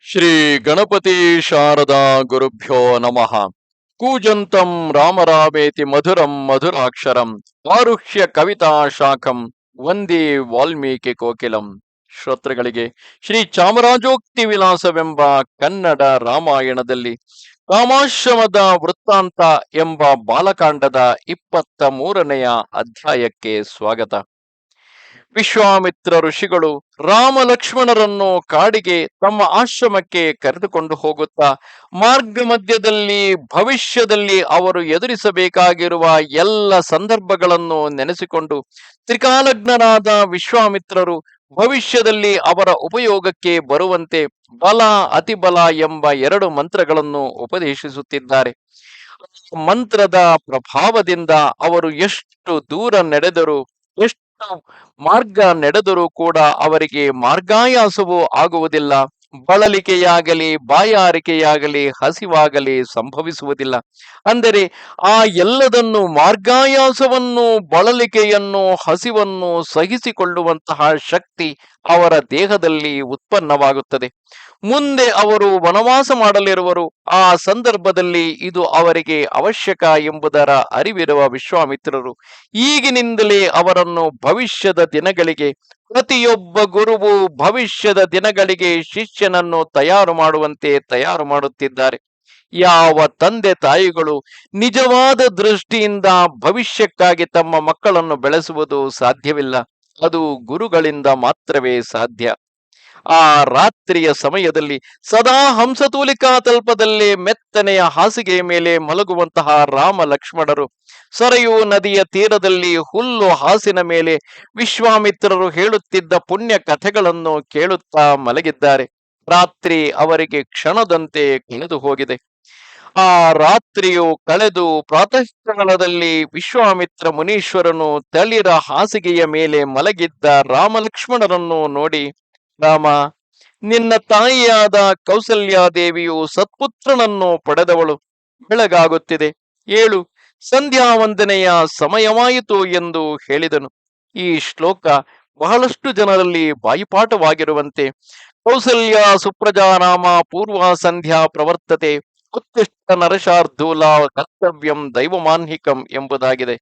ಶ್ರೀ ಗಣಪತಿ ಶಾರದಾ ಗುರುಭ್ಯೋ ನಮಃ. ಕೂಜಂತಂ ರಾಮರಾಮೇತಿ ಮಧುರಂ ಮಧುರಾಕ್ಷರಂ ಆರುಹ್ಯ ಕವಿತಾ ಶಾಖಂ ವಂದೇ ವಾಲ್ಮೀಕಿ ಕೋಕಿಲಂ. ಶ್ರೋತೃಗಳಿಗೆ ಶ್ರೀ ಚಾಮರಾಜೋಕ್ತಿ ವಿಲಾಸವೆಂಬ ಕನ್ನಡ ರಾಮಾಯಣದಲ್ಲಿ ರಾಮಾಶ್ರಮದ ವೃತ್ತಾಂತ ಎಂಬ ಬಾಲಕಾಂಡದ 23ನೆಯ ಅಧ್ಯಾಯಕ್ಕೆ ಸ್ವಾಗತ. ವಿಶ್ವಾಮಿತ್ರ ಋಷಿಗಳು ರಾಮ ಲಕ್ಷ್ಮಣರನ್ನು ಕಾಡಿಗೆ ತಮ್ಮ ಆಶ್ರಮಕ್ಕೆ ಕರೆದುಕೊಂಡು ಹೋಗುತ್ತಾ ಮಾರ್ಗ ಮಧ್ಯದಲ್ಲಿ ಭವಿಷ್ಯದಲ್ಲಿ ಅವರು ಎದುರಿಸಬೇಕಾಗಿರುವ ಎಲ್ಲ ಸಂದರ್ಭಗಳನ್ನು ನೆನೆಸಿಕೊಂಡು ತ್ರಿಕಾಲಜ್ಞರಾದ ವಿಶ್ವಾಮಿತ್ರರು ಭವಿಷ್ಯದಲ್ಲಿ ಅವರ ಉಪಯೋಗಕ್ಕೆ ಬರುವಂತೆ ಬಲ ಅತಿಬಲ ಎಂಬ 2 ಮಂತ್ರಗಳನ್ನು ಉಪದೇಶಿಸುತ್ತಿದ್ದಾರೆ. ಮಂತ್ರದ ಪ್ರಭಾವದಿಂದ ಅವರು ಎಷ್ಟು ದೂರ ನಡೆದರು, ಎಷ್ಟು ಮಾರ್ಗ ನಡೆದರೂ ಕೂಡ ಅವರಿಗೆ ಮಾರ್ಗಾಯಾಸವೂ ಆಗುವುದಿಲ್ಲ. ಬಳಲಿಕೆಯಾಗಲಿ ಬಾಯಾರಿಕೆಯಾಗಲಿ ಹಸಿವಾಗಲಿ ಸಂಭವಿಸುವುದಿಲ್ಲ. ಅಂದರೆ ಆ ಎಲ್ಲದನ್ನು ಮಾರ್ಗಾಯಾಸವನ್ನು ಬಳಲಿಕೆಯನ್ನು ಹಸಿವನ್ನು ಸಹಿಸಿಕೊಳ್ಳುವಂತಹ ಶಕ್ತಿ ಅವರ ದೇಹದಲ್ಲಿ ಉತ್ಪನ್ನವಾಗುತ್ತದೆ. ಮುಂದೆ ಅವರು ವನವಾಸ ಮಾಡಲಿರುವರು. ಆ ಸಂದರ್ಭದಲ್ಲಿ ಇದು ಅವರಿಗೆ ಅವಶ್ಯಕ ಎಂಬುದರ ಅರಿವಿರುವ ವಿಶ್ವಾಮಿತ್ರರು ಈಗಿನಿಂದಲೇ ಅವರನ್ನು ಭವಿಷ್ಯದ ದಿನಗಳಿಗೆ, ಪ್ರತಿಯೊಬ್ಬ ಗುರುವು ಭವಿಷ್ಯದ ದಿನಗಳಿಗೆ ಶಿಷ್ಯನನ್ನು ತಯಾರು ಮಾಡುತ್ತಿದ್ದಾರೆ. ಯಾವ ತಂದೆ ತಾಯಿಗಳು ನಿಜವಾದ ದೃಷ್ಟಿಯಿಂದ ಭವಿಷ್ಯಕ್ಕಾಗಿ ತಮ್ಮ ಮಕ್ಕಳನ್ನು ಬೆಳೆಸುವುದು ಸಾಧ್ಯವಿಲ್ಲ. ಅದು ಗುರುಗಳಿಂದ ಮಾತ್ರವೇ ಸಾಧ್ಯ. ಆ ರಾತ್ರಿಯ ಸಮಯದಲ್ಲಿ ಸದಾ ಹಂಸತೂಲಿಕಾ ತಲ್ಪದಲ್ಲೇ ಮೆತ್ತನೆಯ ಹಾಸಿಗೆಯ ಮೇಲೆ ಮಲಗುವಂತಹ ರಾಮ ಲಕ್ಷ್ಮಣರು ಸರಯೂ ನದಿಯ ತೀರದಲ್ಲಿ ಹುಲ್ಲು ಹಾಸಿನ ಮೇಲೆ ವಿಶ್ವಾಮಿತ್ರರು ಹೇಳುತ್ತಿದ್ದ ಪುಣ್ಯ ಕಥೆಗಳನ್ನು ಕೇಳುತ್ತಾ ಮಲಗಿದ್ದಾರೆ. ರಾತ್ರಿ ಅವರಿಗೆ ಕ್ಷಣದಂತೆ ಕಳೆದು ಹೋಗಿದೆ. ಆ ರಾತ್ರಿಯು ಕಳೆದು ಪ್ರಾತಃ ಕಾಲದಲ್ಲಿ ವಿಶ್ವಾಮಿತ್ರ ಮುನೀಶ್ವರನು ತಳಿರ ಹಾಸಿಗೆಯ ಮೇಲೆ ಮಲಗಿದ್ದ ರಾಮಲಕ್ಷ್ಮಣರನ್ನು ನೋಡಿ, ರಾಮ, ನಿನ್ನ ತಾಯಿಯಾದ ಕೌಸಲ್ಯಾದೇವಿಯು ಸತ್ಪುತ್ರನನ್ನು ಪಡೆದವಳು. ಬೆಳಗಾಗುತ್ತಿದೆ, ಏಳು, ಸಂಧ್ಯಾ ವಂದನೆಯ ಸಮಯವಾಯಿತು ಎಂದು ಹೇಳಿದನು. ಈ ಶ್ಲೋಕ ಬಹಳಷ್ಟು ಜನರಲ್ಲಿ ಬಾಯಿಪಾಠವಾಗಿರುವಂತೆ ಕೌಸಲ್ಯ ಸುಪ್ರಜಾರಾಮ ಪೂರ್ವ ಸಂಧ್ಯಾ ಪ್ರವರ್ತತೆ ಉತ್ತಿಷ್ಟ ನರಶಾರ್ಧೂಲ ಕರ್ತವ್ಯಂ ದೈವಮಾನ್ಹಿಕಂ ಎಂಬುದಾಗಿದೆ.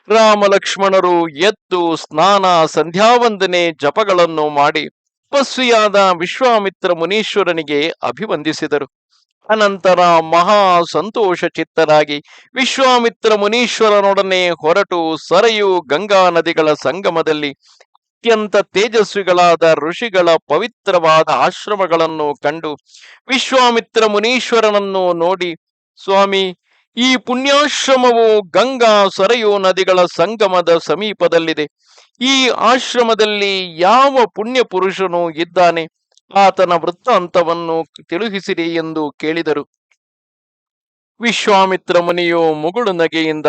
ರಾಮ ಲಕ್ಷ್ಮಣರು ಎದ್ದು ಸ್ನಾನ ಸಂಧ್ಯಾವಂದನೆ ಜಪಗಳನ್ನು ಮಾಡಿ ತಪಸ್ವಿಯಾದ ವಿಶ್ವಾಮಿತ್ರ ಮುನೀಶ್ವರನಿಗೆ ಅಭಿವಂದಿಸಿದರು. ಅನಂತರ ಮಹಾ ಸಂತೋಷ ಚಿತ್ತರಾಗಿ ವಿಶ್ವಾಮಿತ್ರ ಮುನೀಶ್ವರನೊಡನೆ ಹೊರಟು ಸರಯು ಗಂಗಾ ನದಿಗಳ ಸಂಗಮದಲ್ಲಿ ಅತ್ಯಂತ ತೇಜಸ್ವಿಗಳಾದ ಋಷಿಗಳ ಪವಿತ್ರವಾದ ಆಶ್ರಮಗಳನ್ನು ಕಂಡು ವಿಶ್ವಾಮಿತ್ರ ಮುನೀಶ್ವರನನ್ನು ನೋಡಿ, ಸ್ವಾಮಿ, ಈ ಪುಣ್ಯಾಶ್ರಮವು ಗಂಗಾ ಸರಯೂ ನದಿಗಳ ಸಂಗಮದ ಸಮೀಪದಲ್ಲಿದೆ. ಈ ಆಶ್ರಮದಲ್ಲಿ ಯಾವ ಪುಣ್ಯ ಪುರುಷನು ಇದ್ದಾನೆ? ಆತನ ವೃತ್ತಾಂತವನ್ನು ತಿಳಿಸಿರಿ ಎಂದು ಕೇಳಿದರು. ವಿಶ್ವಾಮಿತ್ರ ಮುನಿಯು ಮುಗುಳು ನಗೆಯಿಂದ,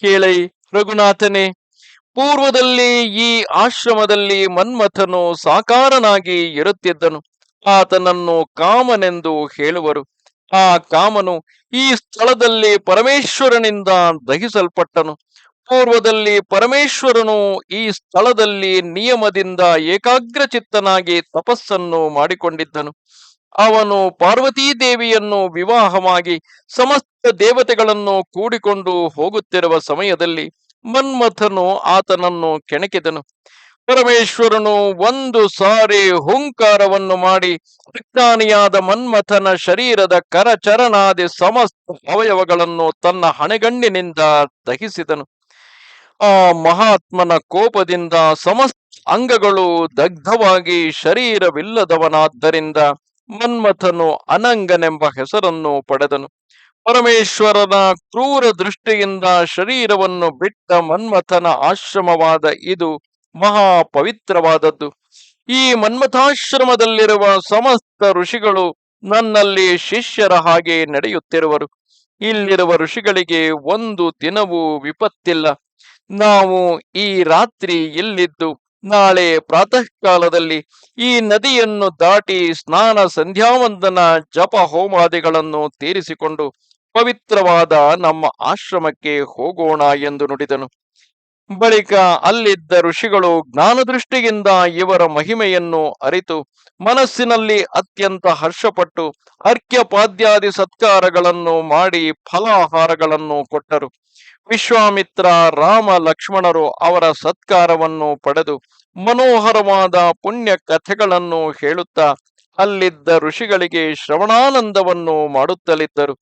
ಕೇಳೈ ರಘುನಾಥನೇ, ಪೂರ್ವದಲ್ಲಿ ಈ ಆಶ್ರಮದಲ್ಲಿ ಮನ್ಮಥನು ಸಾಕಾರನಾಗಿ ಇರುತ್ತಿದ್ದನು. ಆತನನ್ನು ಕಾಮನೆಂದು ಹೇಳುವರು. ಆ ಕಾಮನು ಈ ಸ್ಥಳದಲ್ಲಿ ಪರಮೇಶ್ವರನಿಂದ ದಹಿಸಲ್ಪಟ್ಟನು. ಪೂರ್ವದಲ್ಲಿ ಪರಮೇಶ್ವರನು ಈ ಸ್ಥಳದಲ್ಲಿ ನಿಯಮದಿಂದ ಏಕಾಗ್ರಚಿತ್ತನಾಗಿ ತಪಸ್ಸನ್ನು ಮಾಡಿಕೊಂಡಿದ್ದನು. ಅವನು ಪಾರ್ವತೀ ದೇವಿಯನ್ನು ವಿವಾಹವಾಗಿ ಸಮಸ್ತ ದೇವತೆಗಳನ್ನು ಕೂಡಿಕೊಂಡು ಹೋಗುತ್ತಿರುವ ಸಮಯದಲ್ಲಿ ಮನ್ಮಥನು ಆತನನ್ನು ಕೆಣಕಿದನು. ಪರಮೇಶ್ವರನು ಒಂದು ಸಾರಿ ಹುಂಕಾರವನ್ನು ಮಾಡಿ ಅಜ್ಞಾನಿಯಾದ ಮನ್ಮಥನ ಶರೀರದ ಕರಚರಣಾದಿ ಸಮಸ್ತ ಅವಯವಗಳನ್ನು ತನ್ನ ಹಣೆಗಣ್ಣಿನಿಂದ ದಹಿಸಿದನು. ಆ ಮಹಾತ್ಮನ ಕೋಪದಿಂದ ಸಮಸ್ತ ಅಂಗಗಳು ದಗ್ಧವಾಗಿ ಶರೀರವಿಲ್ಲದವನಾದ್ದರಿಂದ ಮನ್ಮಥನು ಅನಂಗನೆಂಬ ಹೆಸರನ್ನು ಪಡೆದನು. ಪರಮೇಶ್ವರನ ಕ್ರೂರ ದೃಷ್ಟಿಯಿಂದ ಶರೀರವನ್ನು ಬಿಟ್ಟ ಮನ್ಮಥನ ಆಶ್ರಮವಾದ ಇದು ಮಹಾ ಪವಿತ್ರವಾದದ್ದು. ಈ ಮನ್ಮಥಾಶ್ರಮದಲ್ಲಿರುವ ಸಮಸ್ತ ಋಷಿಗಳು ನನ್ನಲ್ಲಿ ಶಿಷ್ಯರ ಹಾಗೆ ನಡೆಯುತ್ತಿರುವರು. ಇಲ್ಲಿರುವ ಋಷಿಗಳಿಗೆ ಒಂದು ದಿನವೂ ವಿಪತ್ತಿಲ್ಲ. ನಾವು ಈ ರಾತ್ರಿ ಇಲ್ಲಿದ್ದು ನಾಳೆ ಪ್ರಾತಃ ಕಾಲದಲ್ಲಿ ಈ ನದಿಯನ್ನು ದಾಟಿ ಸ್ನಾನ ಸಂಧ್ಯಾವಂದನ ಜಪ ಹೋಮಾದಿಗಳನ್ನು ತೀರಿಸಿಕೊಂಡು ಪವಿತ್ರವಾದ ನಮ್ಮ ಆಶ್ರಮಕ್ಕೆ ಹೋಗೋಣ ಎಂದು ನುಡಿದನು. ಬಳಿಕ ಅಲ್ಲಿದ್ದ ಋಷಿಗಳು ಜ್ಞಾನದೃಷ್ಟಿಯಿಂದ ಇವರ ಮಹಿಮೆಯನ್ನು ಅರಿತು ಮನಸ್ಸಿನಲ್ಲಿ ಅತ್ಯಂತ ಹರ್ಷಪಟ್ಟು ಅರ್ಘ್ಯಪಾದ್ಯಾದಿ ಸತ್ಕಾರಗಳನ್ನು ಮಾಡಿ ಫಲಾಹಾರಗಳನ್ನು ಕೊಟ್ಟರು. ವಿಶ್ವಾಮಿತ್ರ, ರಾಮ, ಲಕ್ಷ್ಮಣರು ಅವರ ಸತ್ಕಾರವನ್ನು ಪಡೆದು ಮನೋಹರವಾದ ಪುಣ್ಯ ಕಥೆಗಳನ್ನು ಹೇಳುತ್ತಾ ಅಲ್ಲಿದ್ದ ಋಷಿಗಳಿಗೆ ಶ್ರವಣಾನಂದವನ್ನು ಮಾಡುತ್ತಲಿದ್ದರು.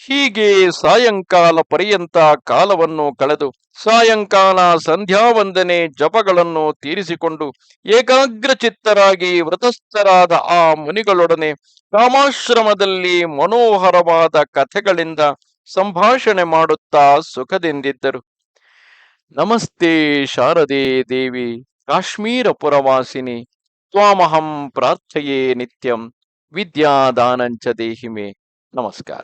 ಹೀಗೆ ಸಾಯಂಕಾಲ ಪರ್ಯಂತ ಕಾಲವನ್ನು ಕಳೆದು ಸಾಯಂಕಾಲ ಸಂಧ್ಯಾ ವಂದನೆ ಜಪಗಳನ್ನು ತೀರಿಸಿಕೊಂಡು ಏಕಾಗ್ರಚಿತ್ತರಾಗಿ ವ್ರತಸ್ಥರಾದ ಆ ಮುನಿಗಳೊಡನೆ ಕಾಮಾಶ್ರಮದಲ್ಲಿ ಮನೋಹರವಾದ ಕಥೆಗಳಿಂದ ಸಂಭಾಷಣೆ ಮಾಡುತ್ತಾ ಸುಖದಿಂದಿದ್ದರು. ನಮಸ್ತೆ ಶಾರದೆ ದೇವಿ ಕಾಶ್ಮೀರ ಪುರವಾಸಿನಿ ತ್ವಾಮಹಂ ಪ್ರಾರ್ಥಯೇ ನಿತ್ಯಂ ವಿದ್ಯಾದಾನಂಚ ದೇಹಿಮೆ. ನಮಸ್ಕಾರ.